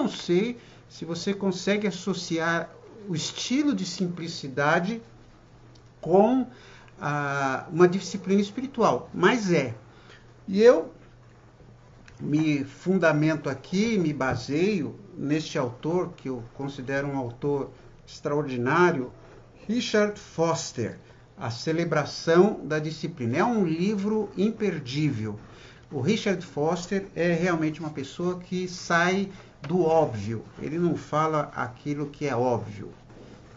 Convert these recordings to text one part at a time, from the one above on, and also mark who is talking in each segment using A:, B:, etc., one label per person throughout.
A: não sei se você consegue associar o estilo de simplicidade com uma disciplina espiritual, mas é. E eu me fundamento aqui, me baseio neste autor, que eu considero um autor extraordinário, Richard Foster, A Celebração da Disciplina. É um livro imperdível. O Richard Foster é realmente uma pessoa que sai do óbvio. Ele não fala aquilo que é óbvio.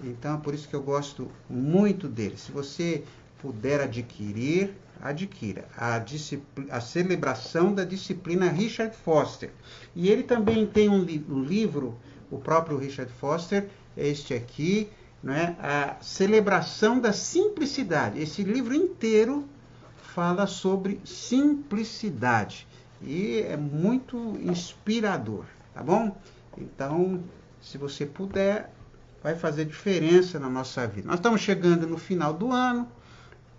A: Então, é por isso que eu gosto muito dele. Se você puder adquirir, adquira. A Celebração da Disciplina, Richard Foster. E ele também tem um livro, o próprio Richard Foster, este aqui, né? A Celebração da Simplicidade. Esse livro inteiro fala sobre simplicidade. E é muito inspirador, tá bom? Então, se você puder, vai fazer diferença na nossa vida. Nós estamos chegando no final do ano,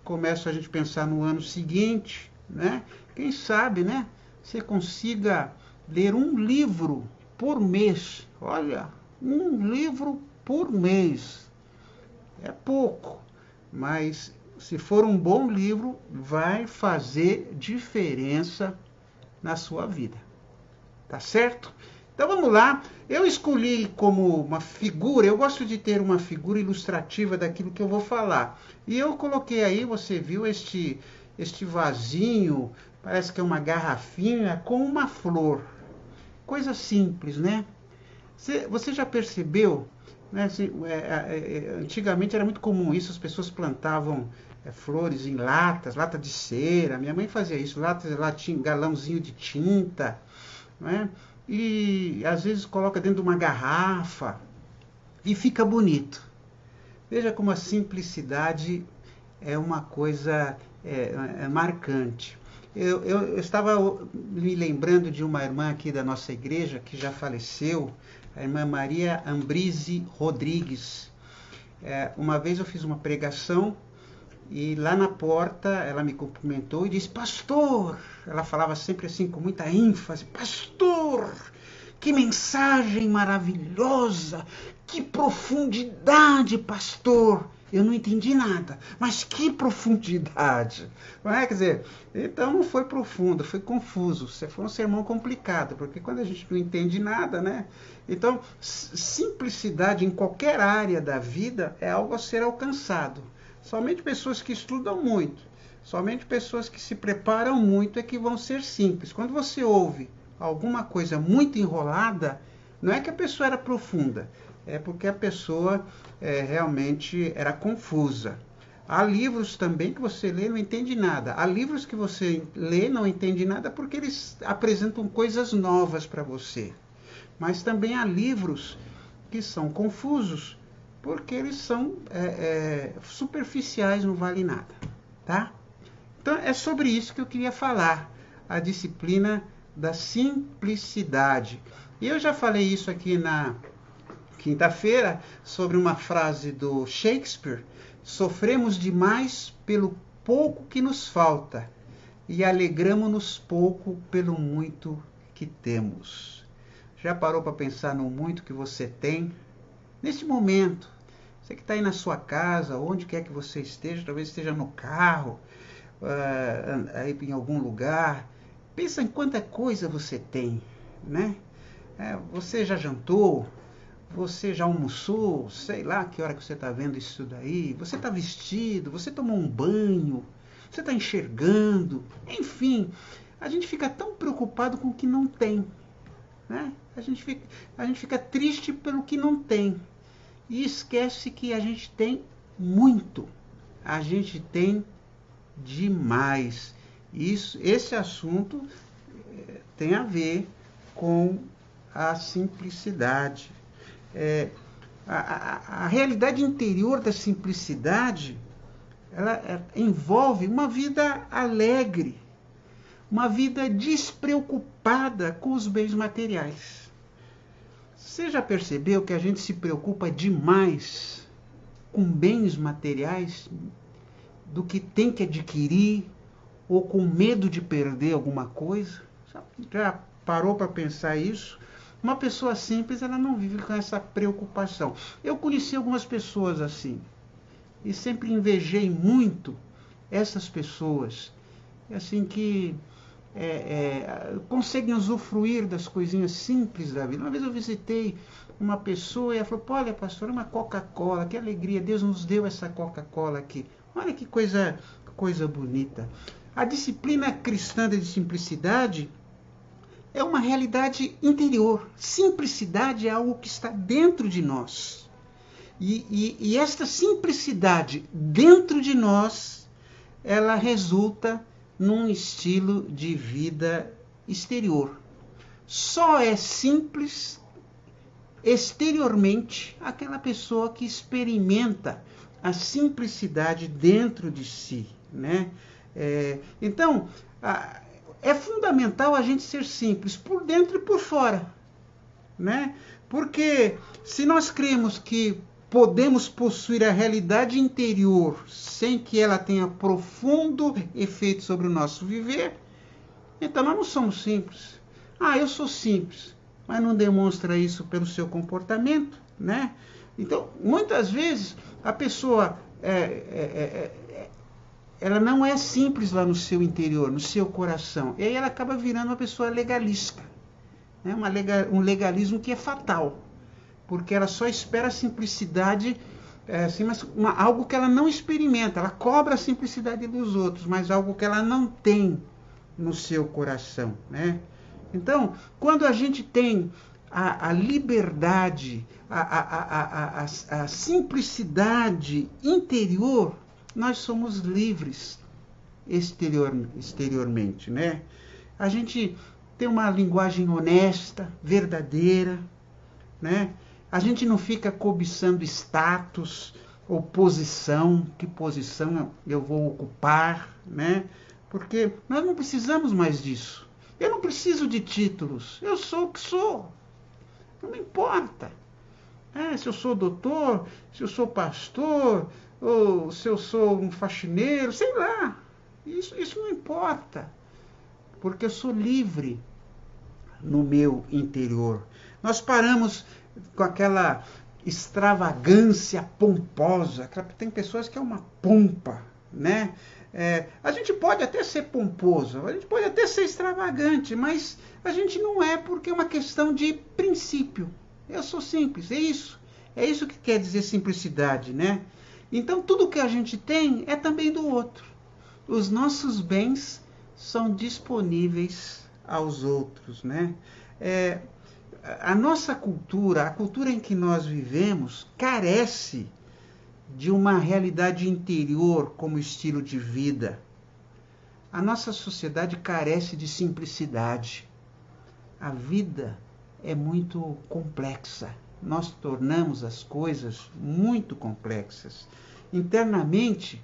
A: começa a gente pensar no ano seguinte, né? Quem sabe, né? Você consiga ler um livro por mês. Olha, um livro por mês. É pouco, mas se for um bom livro, vai fazer diferença na sua vida. Tá certo? Então vamos lá. Eu escolhi como uma figura, eu gosto de ter uma figura ilustrativa daquilo que eu vou falar. E eu coloquei aí, você viu este vasinho, parece que é uma garrafinha com uma flor. Coisa simples, né? Você já percebeu, né? Antigamente era muito comum isso, as pessoas plantavam flores em lata de cera. Minha mãe fazia isso, galãozinho de tinta, né? E às vezes coloca dentro de uma garrafa e fica bonito. Veja como a simplicidade é uma coisa marcante. Eu estava me lembrando de uma irmã aqui da nossa igreja que já faleceu, a irmã Maria Ambrise Rodrigues. Uma vez eu fiz uma pregação e lá na porta ela me cumprimentou e disse: pastor, ela falava sempre assim com muita ênfase, pastor, que mensagem maravilhosa, que profundidade, pastor. Eu não entendi nada, mas que profundidade. Não é? Quer dizer, então não foi profundo, foi confuso. Foi um sermão complicado, porque quando a gente não entende nada, né? Então, simplicidade em qualquer área da vida é algo a ser alcançado. Somente pessoas que estudam muito, somente pessoas que se preparam muito é que vão ser simples. Quando você ouve alguma coisa muito enrolada, não é que a pessoa era profunda, é porque a pessoa realmente era confusa. Há livros também que você lê e não entende nada. Há livros que você lê e não entende nada porque eles apresentam coisas novas para você. Mas também há livros que são confusos porque eles são superficiais, não vale nada, tá? Então é sobre isso que eu queria falar, a disciplina da simplicidade. E eu já falei isso aqui na quinta-feira sobre uma frase do Shakespeare: sofremos demais pelo pouco que nos falta e alegramo-nos pouco pelo muito que temos. Já parou para pensar no muito que você tem? Nesse momento, você que está aí na sua casa, onde quer que você esteja, talvez esteja no carro, aí em algum lugar, pensa em quanta coisa você tem, né? Você já jantou? Você já almoçou? Sei lá que hora que você está vendo isso daí. Você está vestido? Você tomou um banho? Você está enxergando? Enfim, a gente fica tão preocupado com o que não tem, né? A gente fica triste pelo que não tem. E esquece que a gente tem muito. A gente tem demais. Esse assunto tem a ver com a simplicidade. A realidade interior da simplicidade, ela envolve uma vida alegre, uma vida despreocupada com os bens materiais. Você já percebeu que a gente se preocupa demais com bens materiais do que tem que adquirir ou com medo de perder alguma coisa? Já parou para pensar isso? Uma pessoa simples, ela não vive com essa preocupação. Eu conheci algumas pessoas assim, e sempre invejei muito essas pessoas, assim que conseguem usufruir das coisinhas simples da vida. Uma vez eu visitei uma pessoa e ela falou: olha, pastor, uma Coca-Cola, que alegria, Deus nos deu essa Coca-Cola aqui. Olha que coisa bonita. A disciplina cristã de simplicidade é uma realidade interior. Simplicidade é algo que está dentro de nós. E esta simplicidade dentro de nós, ela resulta num estilo de vida exterior. Só é simples exteriormente aquela pessoa que experimenta a simplicidade dentro de si, né? Então, é fundamental a gente ser simples por dentro e por fora, né? Porque se nós cremos que podemos possuir a realidade interior sem que ela tenha profundo efeito sobre o nosso viver, então nós não somos simples. Eu sou simples, mas não demonstra isso pelo seu comportamento, né? Então, muitas vezes, a pessoa ela não é simples lá no seu interior, no seu coração. E aí ela acaba virando uma pessoa legalista, né? Um legalismo que é fatal, porque ela só espera a simplicidade, assim, mas algo que ela não experimenta. Ela cobra a simplicidade dos outros, mas algo que ela não tem no seu coração, né? Então, quando a gente tem a liberdade, a simplicidade interior, nós somos livres exteriormente, né? A gente tem uma linguagem honesta, verdadeira, né? A gente não fica cobiçando status ou posição, que posição eu vou ocupar, né? Porque nós não precisamos mais disso. Eu não preciso de títulos, eu sou o que sou, não importa. Se eu sou doutor, se eu sou pastor, ou se eu sou um faxineiro, sei lá, isso não importa, porque eu sou livre no meu interior. Nós paramos com aquela extravagância pomposa. Tem pessoas que é uma pompa, né? A gente pode até ser pomposo, a gente pode até ser extravagante, mas a gente não é, porque é uma questão de princípio. Eu sou simples, é isso. É isso que quer dizer simplicidade, né? Então, tudo que a gente tem é também do outro. Os nossos bens são disponíveis aos outros, né? A nossa cultura, a cultura em que nós vivemos, carece de uma realidade interior como estilo de vida. A nossa sociedade carece de simplicidade. A vida é muito complexa. Nós tornamos as coisas muito complexas. Internamente,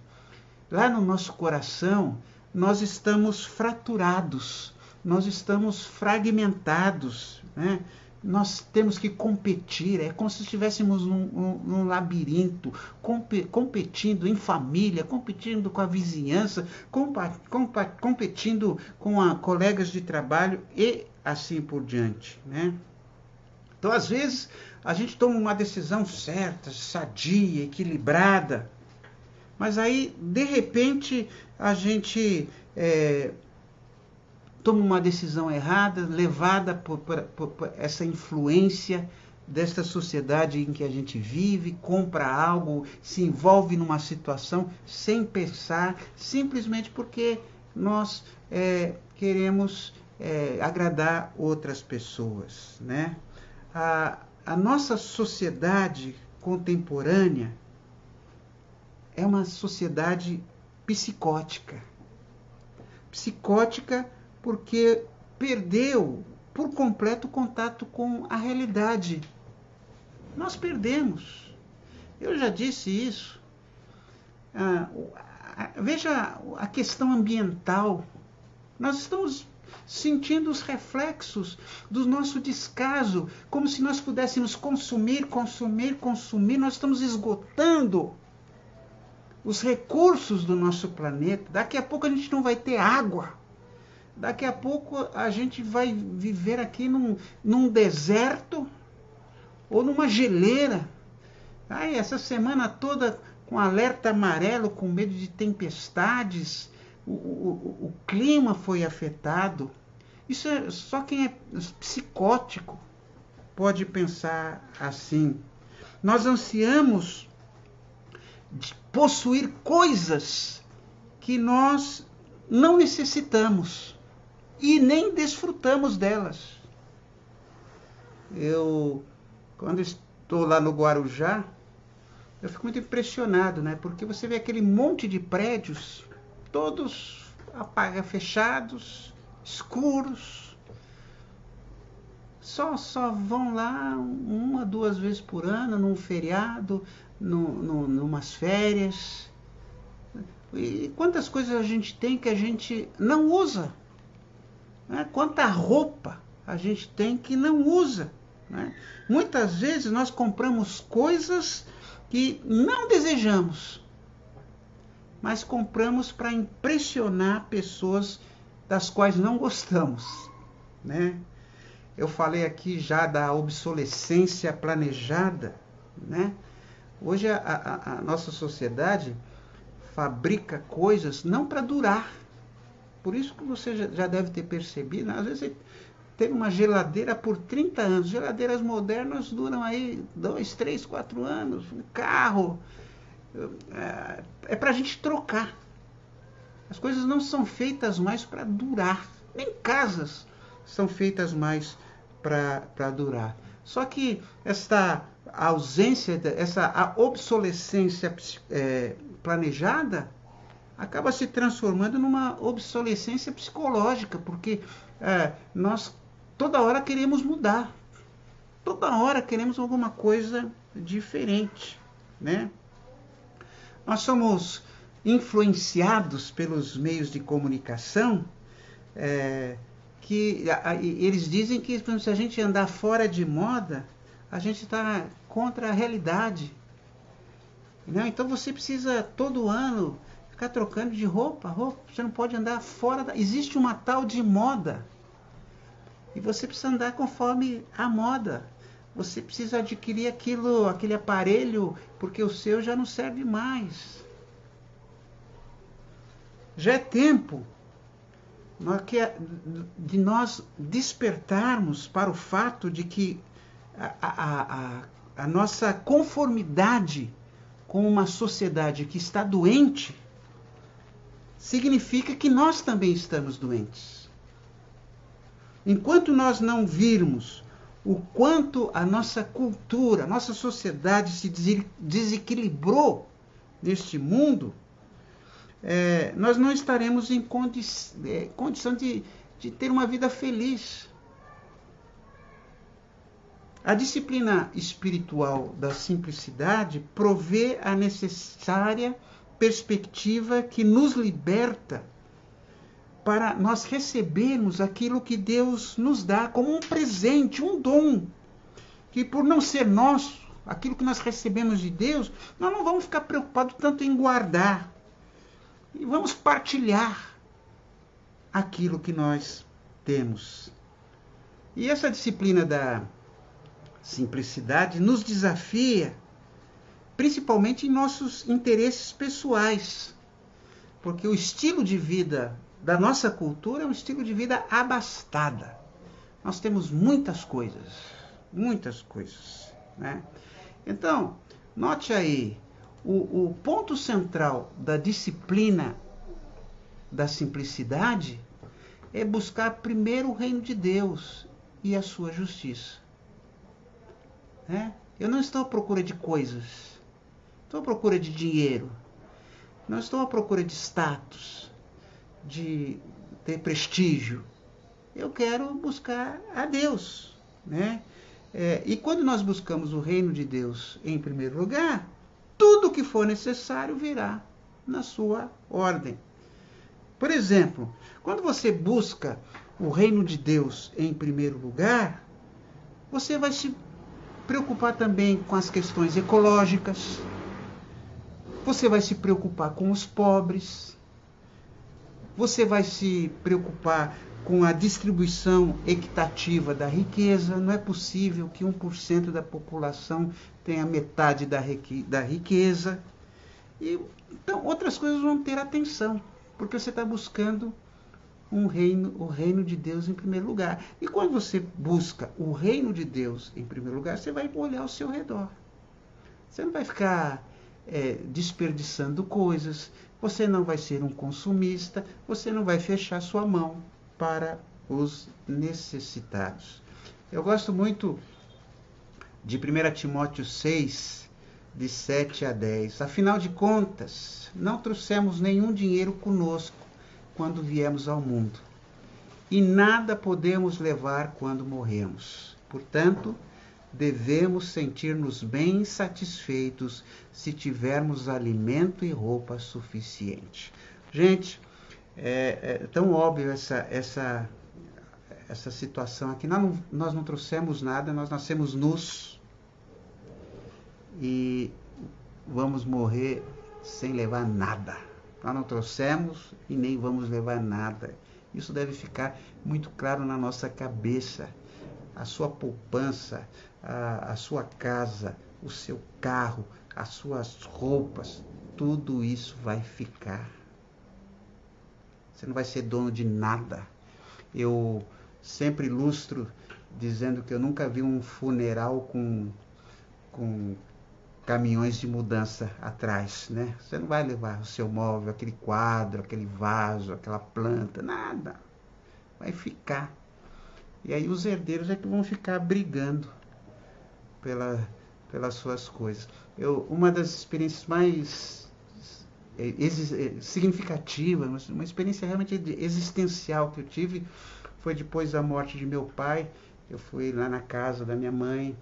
A: lá no nosso coração, nós estamos fraturados, nós estamos fragmentados, né? Nós temos que competir, é como se estivéssemos num labirinto, competindo em família, competindo com a vizinhança, competindo com colegas de trabalho e assim por diante, né? Então, às vezes, a gente toma uma decisão certa, sadia, equilibrada, mas aí, de repente, a gente toma uma decisão errada, levada por essa influência desta sociedade em que a gente vive, compra algo, se envolve numa situação sem pensar, simplesmente porque nós queremos agradar outras pessoas, né? A nossa sociedade contemporânea é uma sociedade psicótica. Psicótica porque perdeu por completo o contato com a realidade. Nós perdemos. Eu já disse isso. Veja a questão ambiental. Nós estamos sentindo os reflexos do nosso descaso, como se nós pudéssemos consumir. Nós estamos esgotando os recursos do nosso planeta. Daqui a pouco a gente não vai ter água. Daqui a pouco a gente vai viver aqui num deserto ou numa geleira. Ai, essa semana toda com alerta amarelo, com medo de tempestades, o clima foi afetado. Isso é só quem é psicótico pode pensar assim. Nós ansiamos de possuir coisas que nós não necessitamos e nem desfrutamos delas. Quando estou lá no Guarujá, eu fico muito impressionado, né? Porque você vê aquele monte de prédios, todos fechados, escuros. Só vão lá 1, 2 vezes por ano, num feriado, numas férias. E quantas coisas a gente tem que a gente não usa? Né? Quanta roupa a gente tem que não usa? Né? Muitas vezes nós compramos coisas que não desejamos, mas compramos para impressionar pessoas das quais não gostamos, né? Eu falei aqui já da obsolescência planejada, né? Hoje a nossa sociedade fabrica coisas não para durar. Por isso que você já deve ter percebido, né? Às vezes você tem uma geladeira por 30 anos. Geladeiras modernas duram aí 2, 3, 4 anos. Um carro. É para a gente trocar. As coisas não são feitas mais para durar. Nem casas são feitas mais para durar. Só que essa ausência, essa obsolescência planejada acaba se transformando numa obsolescência psicológica, porque nós toda hora queremos mudar, toda hora queremos alguma coisa diferente, né? Nós somos influenciados pelos meios de comunicação, que eles dizem que se a gente andar fora de moda, a gente está contra a realidade. Não? Então você precisa todo ano ficar trocando de roupa. Você não pode andar fora existe uma tal de moda. E você precisa andar conforme a moda. Você precisa adquirir aquele aparelho, porque o seu já não serve mais. Já é tempo de nós despertarmos para o fato de que a nossa conformidade com uma sociedade que está doente significa que nós também estamos doentes. Enquanto nós não virmos o quanto a nossa cultura, a nossa sociedade se desequilibrou neste mundo, nós não estaremos em condição de ter uma vida feliz. A disciplina espiritual da simplicidade provê a necessária perspectiva que nos liberta para nós recebermos aquilo que Deus nos dá como um presente, um dom, que por não ser nosso, aquilo que nós recebemos de Deus, nós não vamos ficar preocupados tanto em guardar, e vamos partilhar aquilo que nós temos. E essa disciplina da simplicidade nos desafia, principalmente em nossos interesses pessoais, porque o estilo de vida da nossa cultura é um estilo de vida abastada. Nós temos muitas coisas, né? Então, note aí, o ponto central da disciplina da simplicidade é buscar primeiro o reino de Deus e a sua justiça. Né? Eu não estou à procura de coisas, estou à procura de dinheiro, não estou à procura de status, de ter prestígio. Eu quero buscar a Deus, né? E quando nós buscamos o reino de Deus em primeiro lugar, tudo que for necessário virá na sua ordem. Por exemplo, quando você busca o reino de Deus em primeiro lugar, você vai se preocupar também com as questões ecológicas, você vai se preocupar com os pobres, Você vai se preocupar com a distribuição equitativa da riqueza. Não é possível que 1% da população tenha metade da riqueza. Então, outras coisas vão ter atenção, porque você está buscando o reino de Deus em primeiro lugar. E quando você busca o reino de Deus em primeiro lugar, você vai olhar ao seu redor. Você não vai ficar desperdiçando coisas, você não vai ser um consumista, você não vai fechar sua mão para os necessitados. Eu gosto muito de 1 Timóteo 6, de 7 a 10. Afinal de contas, não trouxemos nenhum dinheiro conosco quando viemos ao mundo, e nada podemos levar quando morremos. Portanto, devemos sentir-nos bem satisfeitos se tivermos alimento e roupa suficiente. Gente, é tão óbvio essa situação aqui. Nós não trouxemos nada, nós nascemos nus e vamos morrer sem levar nada. Nós não trouxemos e nem vamos levar nada. Isso deve ficar muito claro na nossa cabeça. A sua poupança, a sua casa, o seu carro, as suas roupas, tudo isso vai ficar. Você não vai ser dono de nada. Eu sempre ilustro dizendo que eu nunca vi um funeral com caminhões de mudança atrás, né? Você não vai levar o seu móvel, aquele quadro, aquele vaso, aquela planta, nada. Vai ficar. E aí os herdeiros é que vão ficar brigando pelas suas coisas. Uma das experiências mais significativas, uma experiência realmente existencial que eu tive, foi depois da morte de meu pai. Eu fui lá na casa da minha mãe,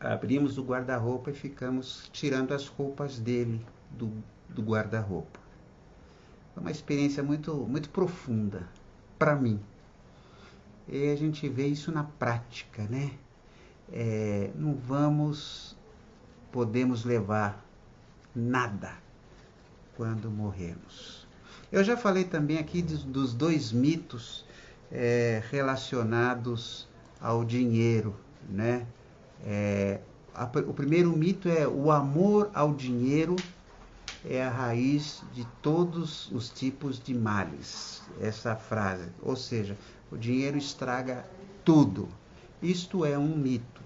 A: abrimos o guarda-roupa e ficamos tirando as roupas dele do guarda-roupa. Foi uma experiência muito, muito profunda para mim. E a gente vê isso na prática, né? Não podemos levar nada quando morrermos. Eu já falei também aqui dos 2 mitos relacionados ao dinheiro, né? O primeiro mito é: o amor ao dinheiro é a raiz de todos os tipos de males. Essa frase, ou seja, o dinheiro estraga tudo. Isto é um mito.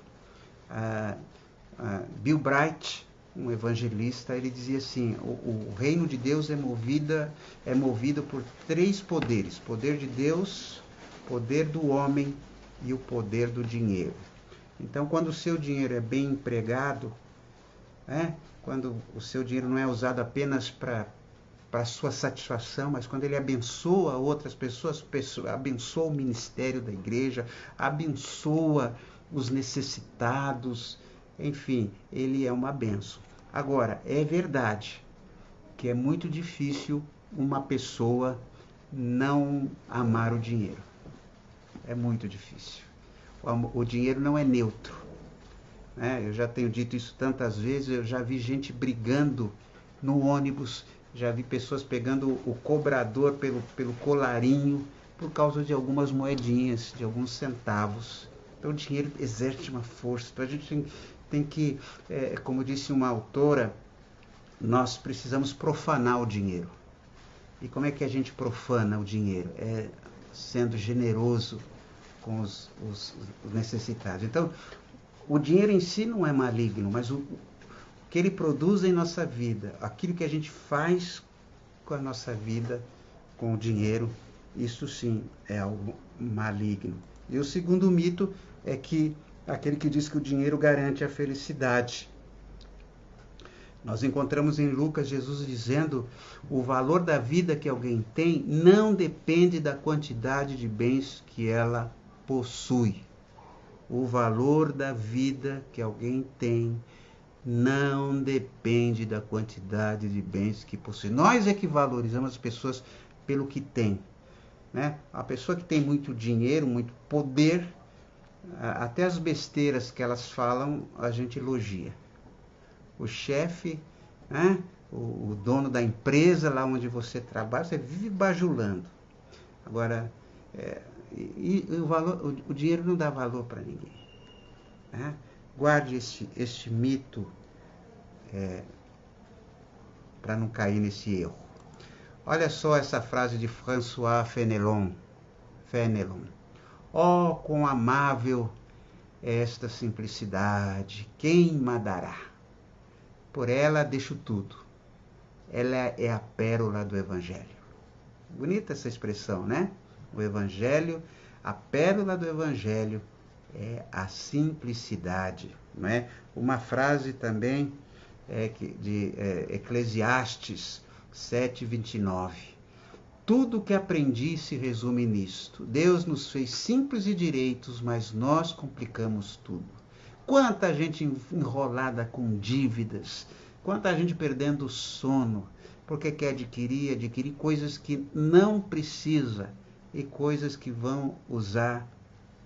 A: Bill Bright, um evangelista, ele dizia assim: o reino de Deus é movido por 3 poderes: poder de Deus, poder do homem e o poder do dinheiro. Então, quando o seu dinheiro é bem empregado, quando o seu dinheiro não é usado apenas para sua satisfação, mas quando ele abençoa outras pessoas, abençoa o ministério da igreja, abençoa os necessitados, enfim, ele é uma bênção. Agora, é verdade que é muito difícil uma pessoa não amar o dinheiro. É muito difícil. O dinheiro não é neutro. Eu já tenho dito isso tantas vezes. Eu já vi gente brigando no ônibus, já vi pessoas pegando o cobrador pelo colarinho por causa de algumas moedinhas, de alguns centavos. Então o dinheiro exerce uma força. Então a gente tem que, como disse uma autora, nós precisamos profanar o dinheiro. E como é que a gente profana o dinheiro? Sendo generoso com os necessitados. Então, o dinheiro em si não é maligno, mas o que ele produz em nossa vida, aquilo que a gente faz com a nossa vida, com o dinheiro, isso sim é algo maligno. E o segundo mito é que aquele que diz que o dinheiro garante a felicidade. Nós encontramos em Lucas Jesus dizendo: o valor da vida que alguém tem não depende da quantidade de bens que ela possui. O valor da vida que alguém tem não depende da quantidade de bens que possui. Nós é que valorizamos as pessoas pelo que tem, né? A pessoa que tem muito dinheiro, muito poder, até as besteiras que elas falam, a gente elogia. O chefe, né? o dono da empresa lá onde você trabalha, você vive bajulando. Agora, o dinheiro não dá valor para ninguém. Né? Guarde este mito para não cair nesse erro. Olha só essa frase de François Fenelon. Oh, quão amável é esta simplicidade, quem me dará? Por ela deixo tudo. Ela é a pérola do Evangelho. Bonita essa expressão, né? O Evangelho, a pérola do Evangelho é a simplicidade. Não é? Uma frase também de Eclesiastes 7:29. Tudo o que aprendi se resume nisto. Deus nos fez simples e direitos, mas nós complicamos tudo. Quanta gente enrolada com dívidas, quanta gente perdendo o sono, porque quer adquirir coisas que não precisa e coisas que vão usar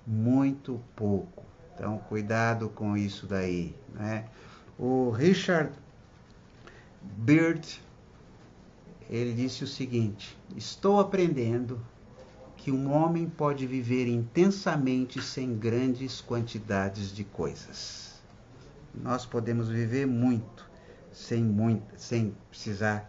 A: muito pouco. Então, cuidado com isso daí. Né? O Richard Byrd, ele disse o seguinte: estou aprendendo que um homem pode viver intensamente sem grandes quantidades de coisas. Nós podemos viver muito, sem precisar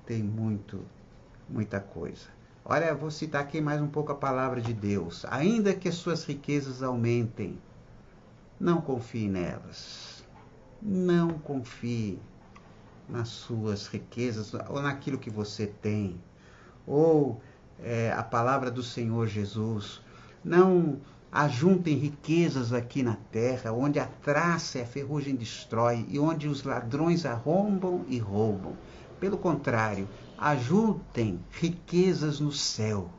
A: ter muita coisa. Olha, vou citar aqui mais um pouco a palavra de Deus. Ainda que as suas riquezas aumentem, não confie nelas. Não confie nas suas riquezas, ou naquilo que você tem, ou a palavra do Senhor Jesus. Não ajuntem riquezas aqui na terra, onde a traça e a ferrugem destrói, e onde os ladrões arrombam e roubam. Pelo contrário, ajuntem riquezas no céu,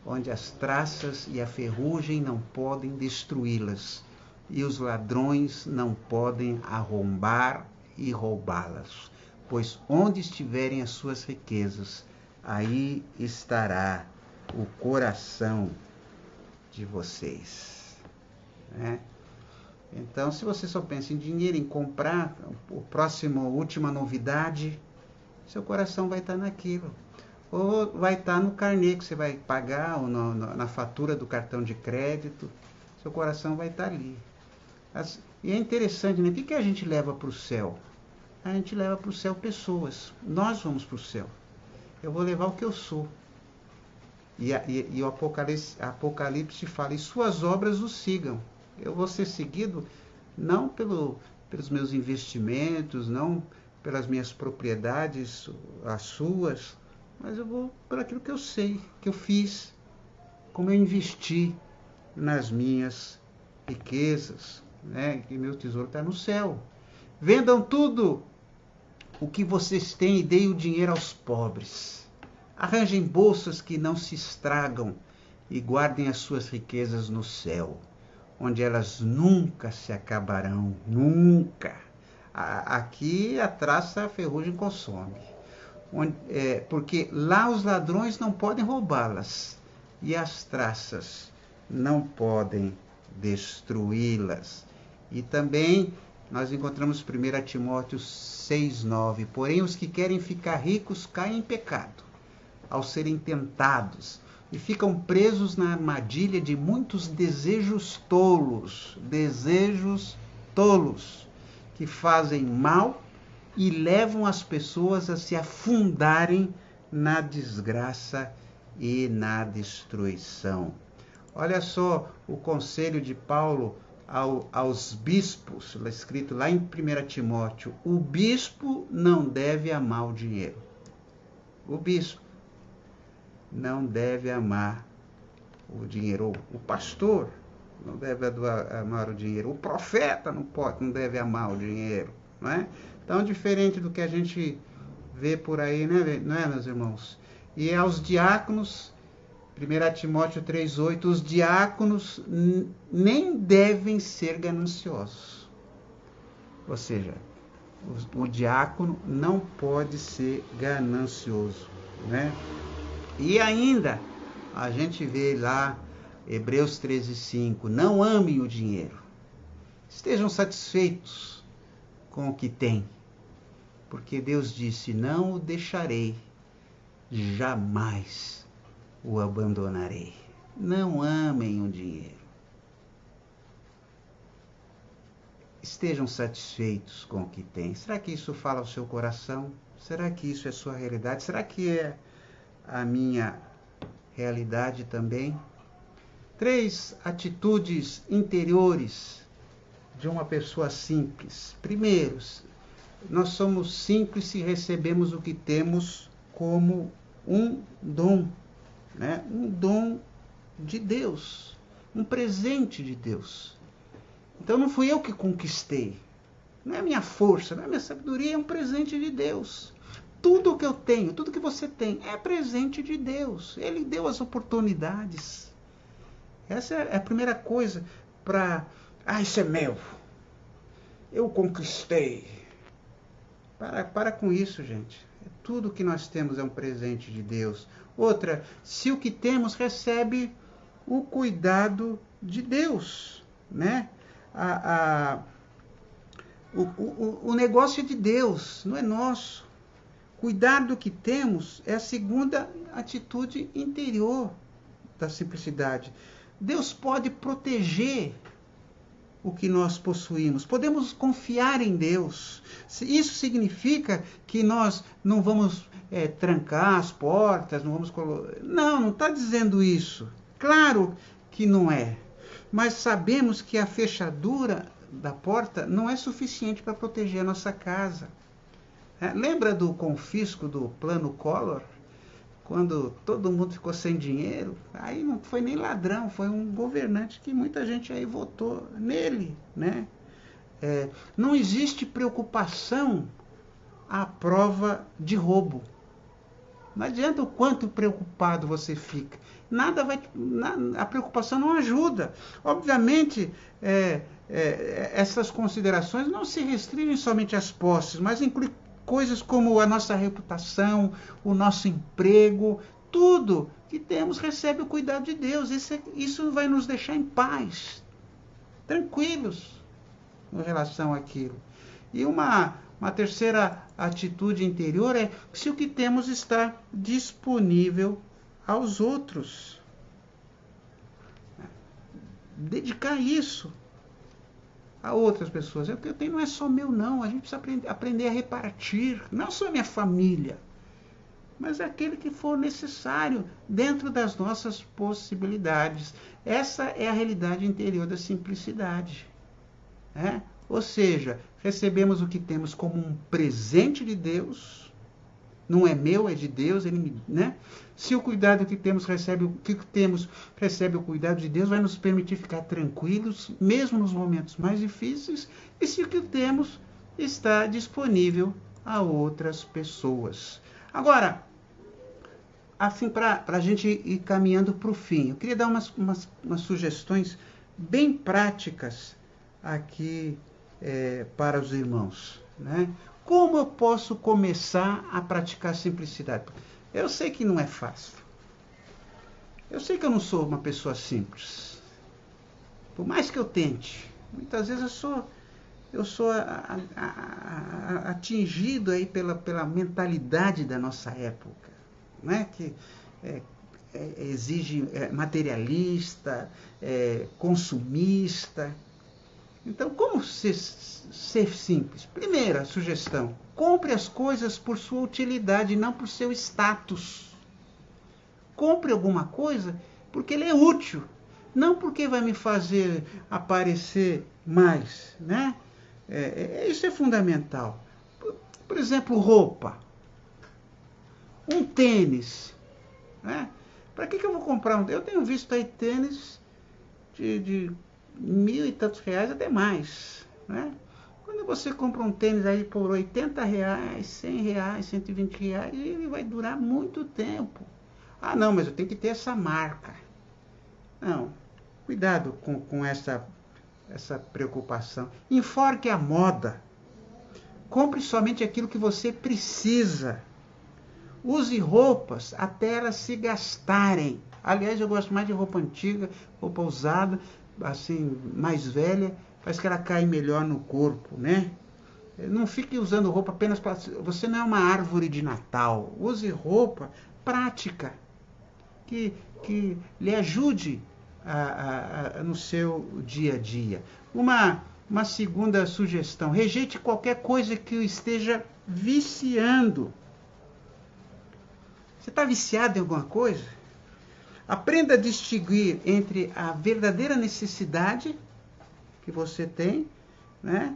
A: onde as traças e a ferrugem não podem destruí-las, e os ladrões não podem arrombar e roubá-las. Pois onde estiverem as suas riquezas, aí estará o coração de vocês. Né? Então, se você só pensa em dinheiro, em comprar, última novidade, seu coração vai estar naquilo. Ou vai estar no carnê que você vai pagar, ou na fatura do cartão de crédito, seu coração vai estar ali. E é interessante, né? O que a gente leva para o céu? A gente leva para o céu pessoas. Nós vamos para o céu. Eu vou levar o que eu sou. E o Apocalipse fala, e suas obras o sigam. Eu vou ser seguido não pelos meus investimentos, não pelas minhas propriedades, as suas, mas eu vou por aquilo que eu sei, que eu fiz, como eu investi nas minhas riquezas, né? Que meu tesouro está no céu. Vendam tudo o que vocês têm e deem o dinheiro aos pobres. Arranjem bolsas que não se estragam e guardem as suas riquezas no céu, onde elas nunca se acabarão, nunca. Aqui a traça, a ferrugem consome. Porque lá os ladrões não podem roubá-las e as traças não podem destruí-las. E também nós encontramos 1 Timóteo 6:9. Porém, os que querem ficar ricos caem em pecado, ao serem tentados, e ficam presos na armadilha de muitos desejos tolos, que fazem mal e levam as pessoas a se afundarem na desgraça e na destruição. Olha só o conselho de Paulo aos bispos, escrito lá em 1 Timóteo. O bispo não deve amar o dinheiro. O bispo não deve amar o dinheiro. O pastor não deve amar o dinheiro. O profeta não deve amar o dinheiro. Não é? Então, diferente do que a gente vê por aí, né? Não é, meus irmãos? E aos diáconos, 1 Timóteo 3:8, os diáconos nem devem ser gananciosos. Ou seja, o diácono não pode ser ganancioso, né? E ainda, a gente vê lá, Hebreus 13:5, não amem o dinheiro. Estejam satisfeitos com o que têm, porque Deus disse: não o deixarei, jamais o abandonarei. Não amem o dinheiro. Estejam satisfeitos com o que têm. Será que isso fala ao seu coração? Será que isso é sua realidade? Será que é a minha realidade também? 3 atitudes interiores de uma pessoa simples. Primeiro, nós somos simples se recebemos o que temos como um dom, né? Um dom de Deus, um presente de Deus. Então não fui eu que conquistei, não é a minha força, não é a minha sabedoria, é um presente de Deus. Tudo que eu tenho, tudo que você tem, é presente de Deus. Ele deu as oportunidades. Essa é a primeira coisa para... isso é meu. Eu conquistei. Para com isso, gente. Tudo que nós temos é um presente de Deus. Outra, se o que temos recebe o cuidado de Deus, né? O negócio é de Deus, não é nosso. Cuidar do que temos é a segunda atitude interior da simplicidade. Deus pode proteger o que nós possuímos. Podemos confiar em Deus. Isso significa que nós não vamos trancar as portas, não vamos não está dizendo isso. Claro que não é. Mas sabemos que a fechadura da porta não é suficiente para proteger a nossa casa. Lembra do confisco do Plano Collor? Quando todo mundo ficou sem dinheiro, aí não foi nem ladrão, foi um governante que muita gente aí votou nele, né? Não existe preocupação à prova de roubo. Não adianta o quanto preocupado você fica. A preocupação não ajuda. Obviamente, essas considerações não se restringem somente às posses, mas incluem coisas como a nossa reputação, o nosso emprego, tudo que temos recebe o cuidado de Deus. Isso vai nos deixar em paz, tranquilos em relação àquilo. E uma terceira atitude interior é se o que temos está disponível aos outros. Dedicar isso a outras pessoas. O que eu tenho não é só meu, não. A gente precisa aprender a repartir. Não só a minha família, mas aquele que for necessário dentro das nossas possibilidades. Essa é a realidade interior da simplicidade. Ou seja, recebemos o que temos como um presente de Deus. Não é meu, é de Deus. Né? Se o cuidado que temos recebe o cuidado de Deus, vai nos permitir ficar tranquilos, mesmo nos momentos mais difíceis, e se o que temos está disponível a outras pessoas. Agora, assim, para a gente ir caminhando para o fim, eu queria dar umas sugestões bem práticas aqui para os irmãos, né? Como eu posso começar a praticar simplicidade? Eu sei que não é fácil. Eu sei que eu não sou uma pessoa simples. Por mais que eu tente, muitas vezes eu sou atingido aí pela mentalidade da nossa época, né? Que exige materialista, consumista. Então, como ser simples? Primeira sugestão: compre as coisas por sua utilidade, não por seu status. Compre alguma coisa porque ele é útil, não porque vai me fazer aparecer mais, né? Isso é fundamental. Por exemplo, roupa. Um tênis, né? Para que eu vou comprar um tênis? Eu tenho visto aí tênis de 1.000 e tantos reais, até mais, né? Quando você compra um tênis aí por 80 reais, 100 reais, 120 reais, ele vai durar muito tempo. Não, mas eu tenho que ter essa marca. Não, cuidado com essa preocupação. Enforque a moda. Compre somente aquilo que você precisa. Use roupas até elas se gastarem. Aliás, eu gosto mais de roupa antiga, roupa usada, assim, mais velha, parece que ela cai melhor no corpo, né? Não fique usando roupa apenas para... Você não é uma árvore de Natal. Use roupa prática, que lhe ajude no seu dia a dia. Uma segunda sugestão: rejeite qualquer coisa que o esteja viciando. Você está viciado em alguma coisa? Aprenda a distinguir entre a verdadeira necessidade que você tem, né,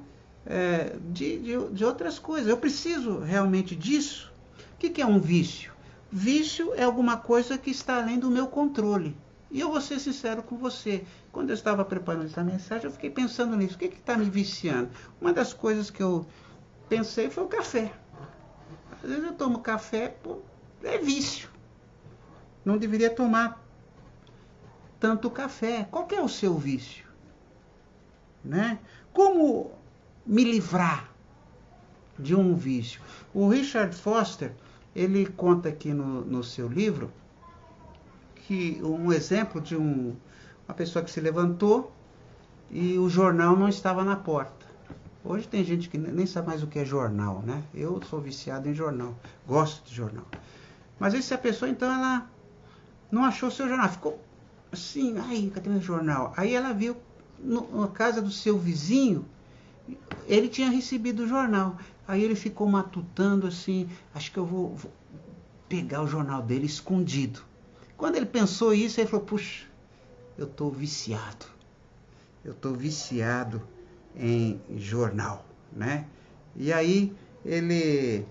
A: de outras coisas. Eu preciso realmente disso? O que é um vício? Vício é alguma coisa que está além do meu controle. E eu vou ser sincero com você. Quando eu estava preparando essa mensagem, eu fiquei pensando nisso. O que está me viciando? Uma das coisas que eu pensei foi o café. Às vezes eu tomo café, é vício. Não deveria tomar tanto café. Qual que é o seu vício? Né? Como me livrar de um vício? O Richard Foster, ele conta aqui no seu livro que um exemplo de uma pessoa que se levantou e o jornal não estava na porta. Hoje tem gente que nem sabe mais o que é jornal, né? Eu sou viciado em jornal, gosto de jornal. Mas aí se a pessoa, então, ela não achou o seu jornal, ficou assim, ai, cadê meu jornal? Aí ela viu na casa do seu vizinho, ele tinha recebido o jornal. Aí ele ficou matutando assim, acho que eu vou pegar o jornal dele escondido. Quando ele pensou isso, ele falou, puxa, eu estou viciado. Eu estou viciado em jornal, né? E aí ele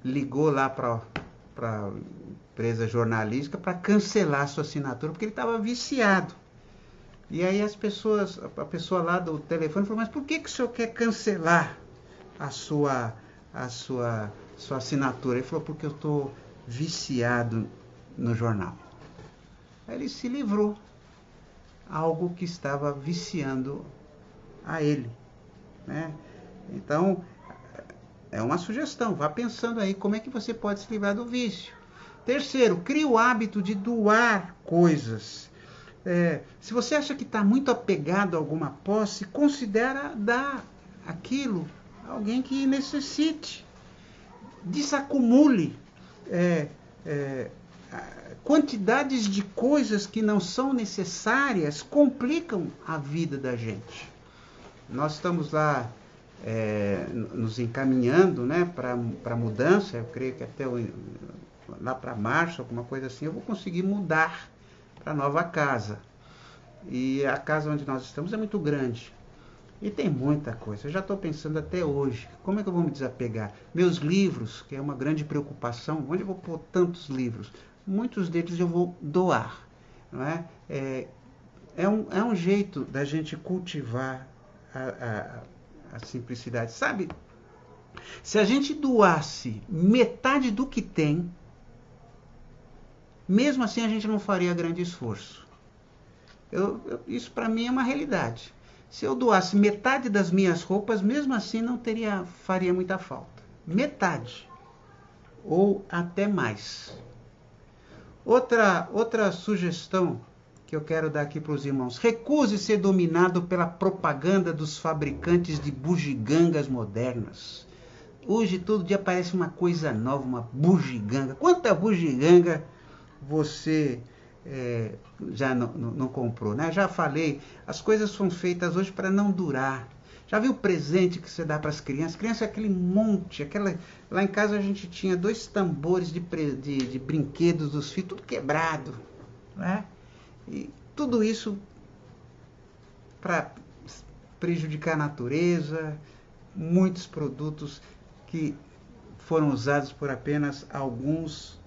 A: ligou lá para a empresa jornalística para cancelar a sua assinatura, porque ele estava viciado. E aí a pessoa lá do telefone falou, mas por que o senhor quer cancelar a sua assinatura? Ele falou, porque eu estou viciado no jornal. Aí ele se livrou, algo que estava viciando a ele, né? Então, é uma sugestão, vá pensando aí como é que você pode se livrar do vício. Terceiro, crie o hábito de doar coisas. Se você acha que está muito apegado a alguma posse, considera dar aquilo a alguém que necessite. Desacumule quantidades de coisas que não são necessárias, complicam a vida da gente. Nós estamos lá nos encaminhando, né, para a mudança. Eu creio que até lá para março, alguma coisa assim, eu vou conseguir mudar para a nova casa. E a casa onde nós estamos é muito grande. E tem muita coisa. Eu já estou pensando até hoje, como é que eu vou me desapegar? Meus livros, que é uma grande preocupação, onde eu vou pôr tantos livros? Muitos deles eu vou doar. Não é? É um jeito da gente cultivar a simplicidade. Sabe, se a gente doasse metade do que tem, mesmo assim a gente não faria grande esforço. Isso para mim é uma realidade. Se eu doasse metade das minhas roupas, mesmo assim não faria muita falta. Metade. Ou até mais. Outra sugestão que eu quero dar aqui para os irmãos. Recuse ser dominado pela propaganda dos fabricantes de bugigangas modernas. Hoje todo dia aparece uma coisa nova, uma bugiganga. Quanta bugiganga você já não comprou, né? Já falei, as coisas são feitas hoje para não durar. Já viu o presente que você dá para as crianças? Criança é aquele monte, lá em casa a gente tinha 2 tambores de brinquedos dos filhos, tudo quebrado, né? E tudo isso para prejudicar a natureza, muitos produtos que foram usados por apenas alguns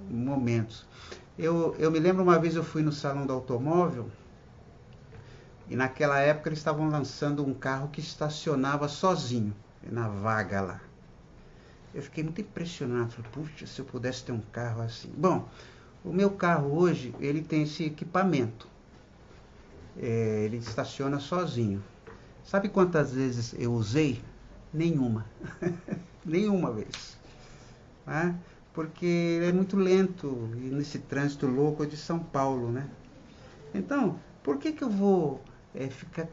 A: momentos. Eu me lembro uma vez eu fui no salão do automóvel e naquela época eles estavam lançando um carro que estacionava sozinho na vaga lá. Eu fiquei muito impressionado, falei, puxa, se eu pudesse ter um carro assim. Bom, o meu carro hoje, ele tem esse equipamento. Ele estaciona sozinho. Sabe quantas vezes eu usei? Nenhuma. Nenhuma vez. Né? Porque ele é muito lento nesse trânsito louco de São Paulo, né? Então, por que eu vou ficar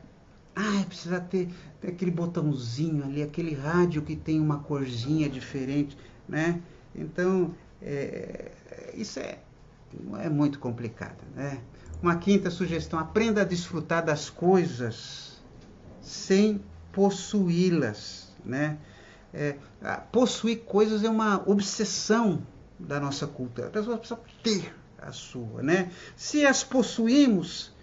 A: Precisa ter aquele botãozinho ali, aquele rádio que tem uma corzinha diferente, né? Então, isso é muito complicado, né? Uma quinta sugestão: aprenda a desfrutar das coisas sem possuí-las, né? Possuir coisas é uma obsessão da nossa cultura. A pessoa precisa ter a sua, né? Se as possuímos,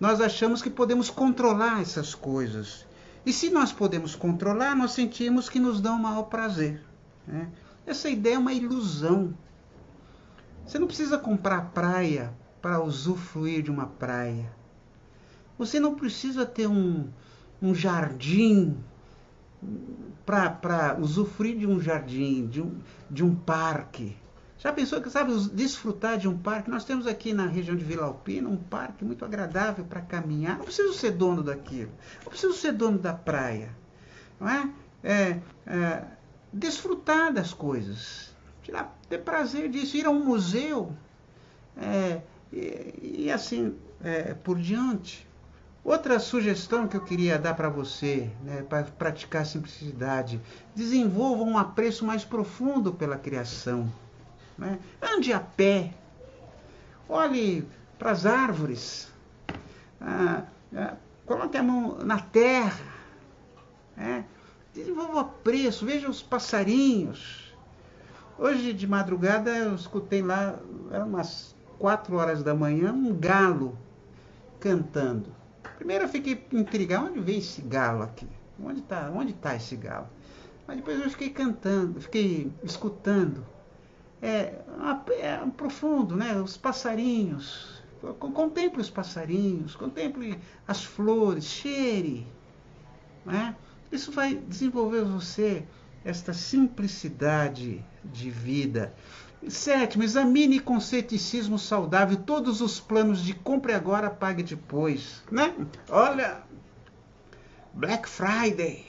A: nós achamos que podemos controlar essas coisas. E se nós podemos controlar, nós sentimos que nos dão maior prazer, né? Essa ideia é uma ilusão. Você não precisa comprar praia para usufruir de uma praia. Você não precisa ter um jardim para usufruir de um jardim, de um parque. Já pensou que sabe desfrutar de um parque? Nós temos aqui na região de Vila Alpina um parque muito agradável para caminhar. Não preciso ser dono daquilo. Não preciso ser dono da praia. Não é? Desfrutar das coisas. Ter prazer disso. Ir a um museu. E assim por diante. Outra sugestão que eu queria dar para você, né, para praticar a simplicidade: desenvolva um apreço mais profundo pela criação. Né? Ande a pé, olhe para as árvores, coloque a mão na terra, desenvolva o apreço, veja os passarinhos. Hoje de madrugada eu escutei lá, eram umas 4 horas da manhã, um galo cantando. Primeiro eu fiquei intrigado: onde veio esse galo aqui? Onde tá esse galo? Mas depois eu fiquei escutando. É profundo, né? Os passarinhos. Contemple os passarinhos, contemple as flores, cheire. Né? Isso vai desenvolver você esta simplicidade de vida. Sétimo, examine com ceticismo saudável todos os planos de compre agora, pague depois. Né? Olha, Black Friday,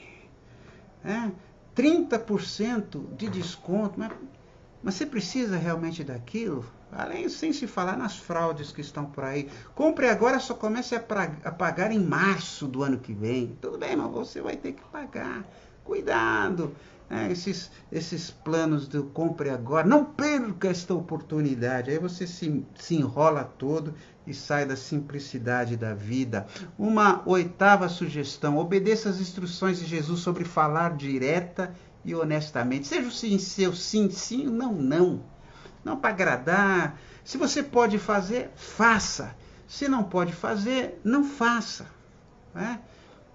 A: 30% de desconto. Mas você precisa realmente daquilo? Além, sem se falar nas fraudes que estão por aí. Compre agora, só comece a pagar em março do ano que vem. Tudo bem, mas você vai ter que pagar. Cuidado. Esses planos do compre agora. Não perca esta oportunidade. Aí você se enrola todo e sai da simplicidade da vida. Uma oitava sugestão: obedeça as instruções de Jesus sobre falar direta e honestamente. Seja o sim seu, sim, sim, não, não. Não para agradar. Se você pode fazer, faça. Se não pode fazer, não faça.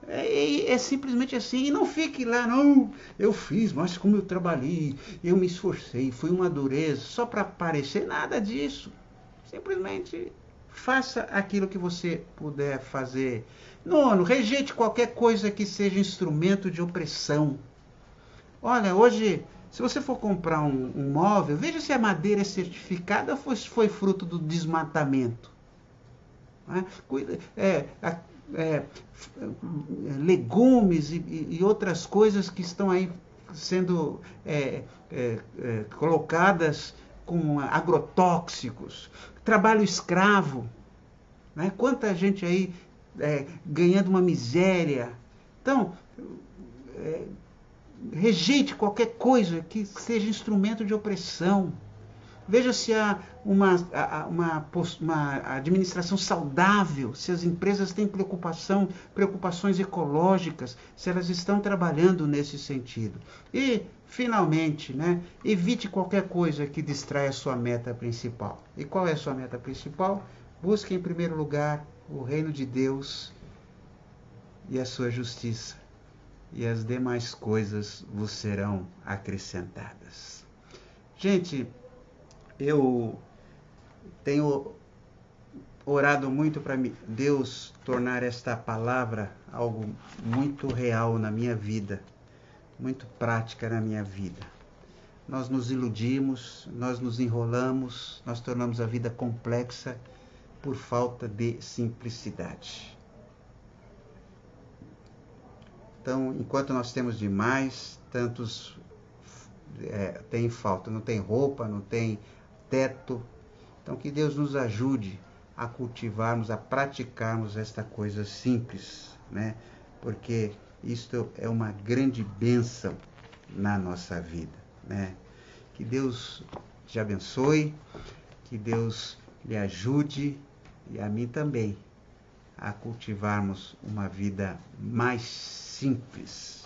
A: É simplesmente assim. E não fique lá, não, eu fiz, mas como eu trabalhei, eu me esforcei, foi uma dureza, só para parecer. Nada disso. Simplesmente faça aquilo que você puder fazer. Nono, rejeite qualquer coisa que seja instrumento de opressão. Olha, hoje, se você for comprar um móvel, veja se a madeira é certificada ou foi fruto do desmatamento. Legumes e outras coisas que estão aí sendo colocadas com agrotóxicos. Trabalho escravo. Quanta gente aí ganhando uma miséria. Então, rejeite qualquer coisa que seja instrumento de opressão. Veja se há uma administração saudável, se as empresas têm preocupações ecológicas, se elas estão trabalhando nesse sentido. E, finalmente, evite qualquer coisa que distraia a sua meta principal. E qual é a sua meta principal? Busque, em primeiro lugar, o reino de Deus e a sua justiça, e as demais coisas vos serão acrescentadas. Gente, eu tenho orado muito para Deus tornar esta palavra algo muito real na minha vida, muito prática na minha vida. Nós nos iludimos, nós nos enrolamos, nós tornamos a vida complexa por falta de simplicidade. Então, enquanto nós temos demais, tantos têm falta. Não tem roupa, não tem teto. Então, que Deus nos ajude a cultivarmos, a praticarmos esta coisa simples, porque isto é uma grande bênção na nossa vida, né? Que Deus te abençoe, que Deus lhe ajude e a mim também a cultivarmos uma vida mais simples.